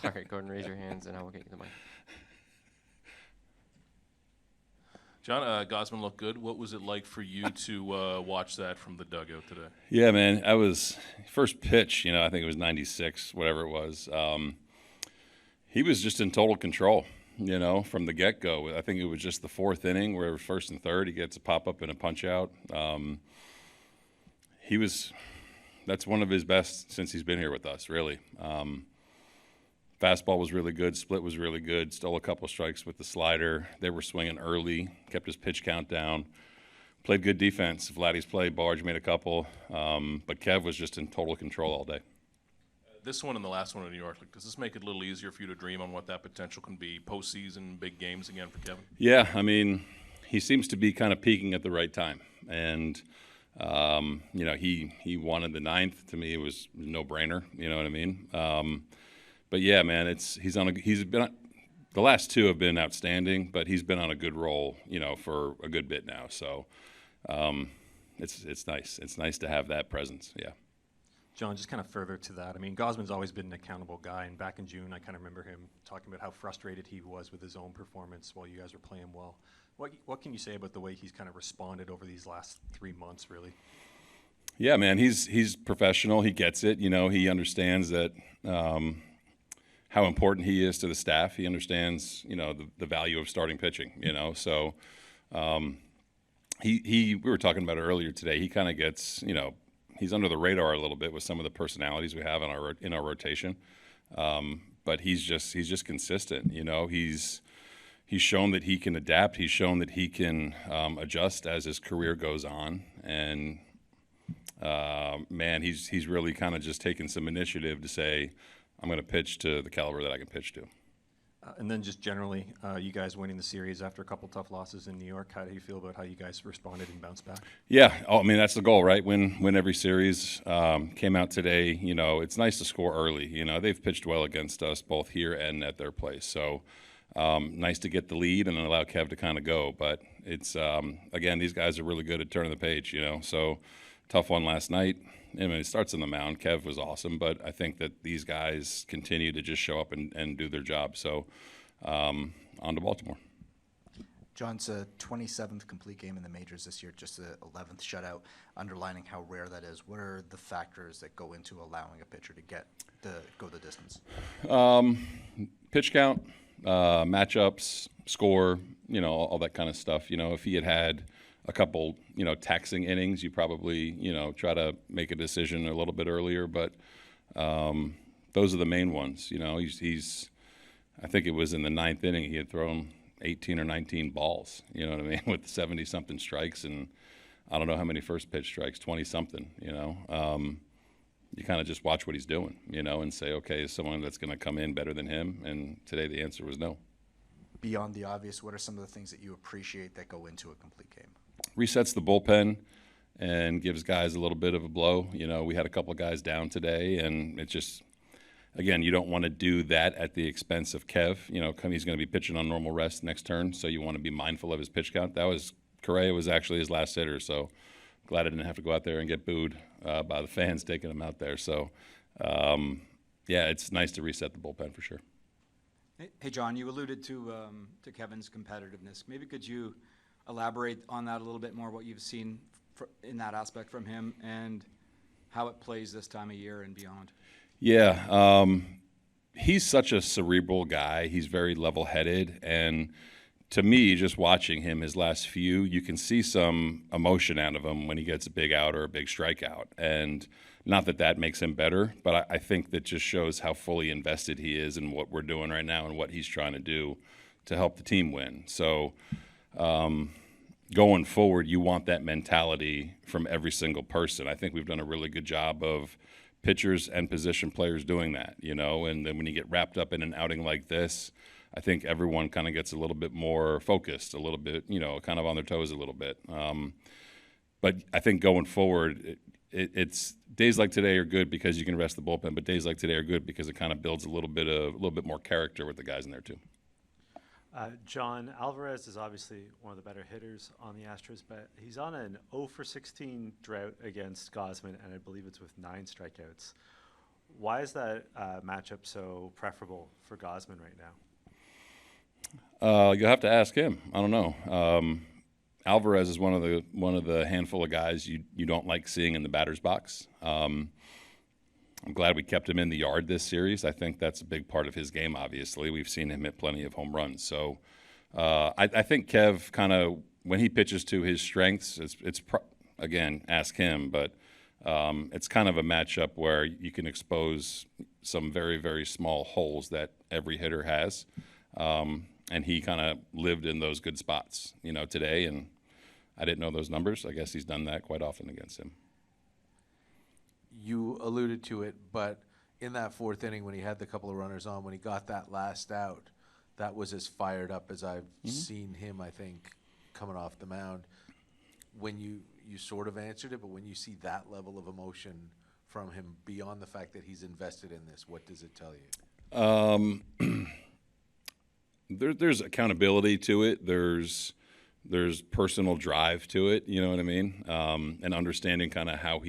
All right, Gordon, raise your hands and I will get you the mic. John, Gausman looked good. What was it like for you to watch that from the dugout today? Yeah, man. I was first pitch. I think it was 96, whatever it was. He was just in total control. From the get go. I think it was just the fourth inning where it was first and third. He gets a pop up and a punch out. That's one of his best since he's been here with us, really. Fastball was really good. Split was really good. Stole a couple strikes with the slider. They were swinging early. Kept his pitch count down. Played good defense. Vladdy's play. Barge made a couple. But Kev was just in total control all day. This one and the last one in New York, does this make it a little easier for you to dream on what that potential can be postseason, big games again for Kevin? Yeah, he seems to be kind of peaking at the right time. And, he wanted the ninth. To me, it was a no-brainer. You know what I mean? But yeah, man, the last two have been outstanding, but he's been on a good roll, for a good bit now. So it's nice. It's nice to have that presence. Yeah. John, just kind of further to that, Gausman's always been an accountable guy, and back in June, I kind of remember him talking about how frustrated he was with his own performance while you guys were playing well. What can you say about the way he's kind of responded over these last 3 months, really? Yeah, man, he's professional. He gets it. He understands that how important he is to the staff. He understands, the value of starting pitching. So we were talking about it earlier today. He kind of gets, he's under the radar a little bit with some of the personalities we have in our rotation, but he's just consistent. He's shown that he can adapt. He's shown that he can adjust as his career goes on, and man, he's really kind of just taken some initiative to say, I'm going to pitch to the caliber that I can pitch to. And then just generally, you guys winning the series after a couple tough losses in New York, how do you feel about how you guys responded and bounced back? Yeah, that's the goal, right? Win every series. Came out today, it's nice to score early. They've pitched well against us both here and at their place. So nice to get the lead and allow Kev to kind of go. But it's, again, these guys are really good at turning the page, So tough one last night. It starts on the mound. Kev was awesome, but I think that these guys continue to just show up and do their job. So on to Baltimore. John's 27th complete game in the majors this year, just the 11th shutout, underlining how rare that is. What are the factors that go into allowing a pitcher to go the distance? Pitch count, matchups, score, all that kind of stuff. If he had a couple, taxing innings, you probably, try to make a decision a little bit earlier. But those are the main ones. He's I think it was in the ninth inning he had thrown 18 or 19 balls, with 70-something strikes, and I don't know how many first pitch strikes, 20-something, You kind of just watch what he's doing, and say, okay, is someone that's going to come in better than him? And today the answer was no. Beyond the obvious, what are some of the things that you appreciate that go into a complete game? Resets the bullpen and gives guys a little bit of a blow. We had a couple of guys down today, and it just, again, you don't want to do that at the expense of Kev. He's going to be pitching on normal rest next turn, so you want to be mindful of his pitch count. Correa was actually his last hitter, so glad I didn't have to go out there and get booed by the fans taking him out there. So, yeah, it's nice to reset the bullpen for sure. Hey, John, you alluded to Kevin's competitiveness. Maybe could you elaborate on that a little bit more, what you've seen in that aspect from him and how it plays this time of year and beyond? Yeah, he's such a cerebral guy. He's very level-headed, and to me, just watching him his last few, you can see some emotion out of him when he gets a big out or a big strikeout. And not that makes him better, but I think that just shows how fully invested he is in what we're doing right now and what he's trying to do to help the team win. So going forward, you want that mentality from every single person. I think we've done a really good job of pitchers and position players doing that, and then when you get wrapped up in an outing like this, I think everyone kind of gets a little bit more focused, a little bit, kind of on their toes a little bit. But I think going forward, it's days like today are good because you can rest the bullpen, but days like today are good because it kind of builds a little bit more character with the guys in there too. John, Alvarez is obviously one of the better hitters on the Astros, but he's on an 0 for 16 drought against Gausman, and I believe it's with 9 strikeouts. Why is that matchup so preferable for Gausman right now? You'll have to ask him. I don't know. Alvarez is one of the handful of guys you don't like seeing in the batter's box. I'm glad we kept him in the yard this series. I think that's a big part of his game. Obviously, we've seen him hit plenty of home runs. So I think Kev kind of, when he pitches to his strengths, again, ask him. But it's kind of a matchup where you can expose some very, very small holes that every hitter has. And he kind of lived in those good spots, today. And I didn't know those numbers. I guess he's done that quite often against him. You alluded to it, but in that fourth inning when he had the couple of runners on, when he got that last out, that was as fired up as I've seen him, I think, coming off the mound. When you sort of answered it, but when you see that level of emotion from him beyond the fact that he's invested in this, what does it tell you? There's accountability to it. There's personal drive to it. You know what I mean? And understanding kind of how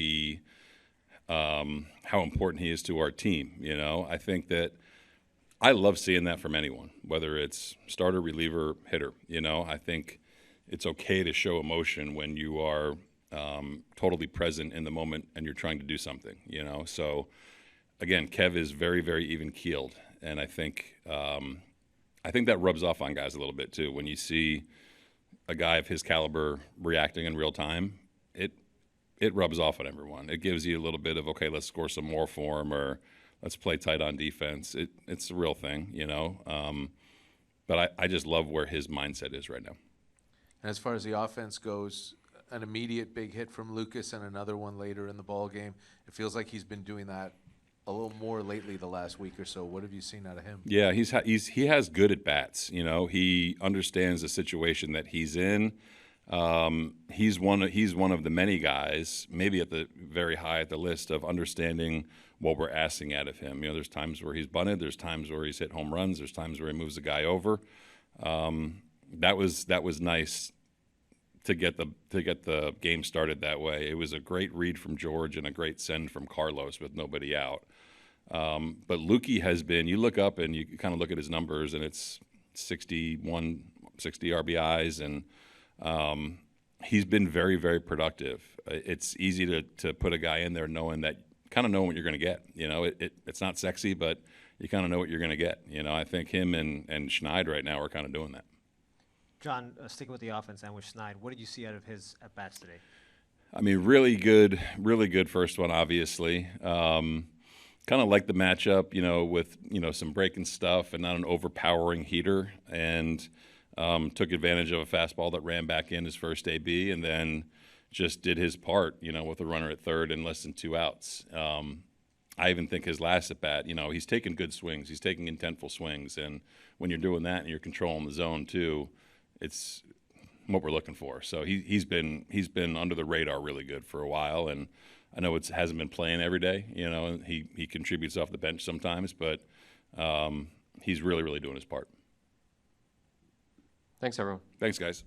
important he is to our team. I think that I love seeing that from anyone, whether it's starter, reliever, hitter. I think it's okay to show emotion when you are totally present in the moment and you're trying to do something. So again, Kev is very, very even keeled, and I think that rubs off on guys a little bit too. When you see a guy of his caliber reacting in real time, it rubs off on everyone. It gives you a little bit of, okay, let's score some more for him, or let's play tight on defense. It's a real thing, But I just love where his mindset is right now. And as far as the offense goes, an immediate big hit from Lucas and another one later in the ball game. It feels like he's been doing that a little more lately the last week or so. What have you seen out of him? Yeah, he has good at bats. He understands the situation that he's in. He's one of the many guys, maybe at the very high at the list of understanding what we're asking out of him. There's times where he's bunted, there's times where he's hit home runs, there's times where he moves a guy over. That was nice to get the game started that way. It was a great read from George and a great send from Carlos with nobody out. But Lukey has been, you look up and you kind of look at his numbers, and it's 60 RBIs, and he's been very, very productive. It's easy to put a guy in there knowing what you're going to get. It's not sexy, but you kind of know what you're going to get. I think him and Schneider right now are kind of doing that. John, sticking with the offense and with Schneider, what did you see out of his at-bats today? I mean, really good first one, obviously. Kind of like the matchup, with, some breaking stuff and not an overpowering heater, and took advantage of a fastball that ran back in his first AB, and then just did his part, with a runner at third and less than 2 outs. I even think his last at bat, he's taking good swings. He's taking intentful swings, and when you're doing that and you're controlling the zone too, it's what we're looking for. So he's been under the radar really good for a while, and I know it hasn't been playing every day. He contributes off the bench sometimes, but he's really, really doing his part. Thanks, everyone. Thanks, guys.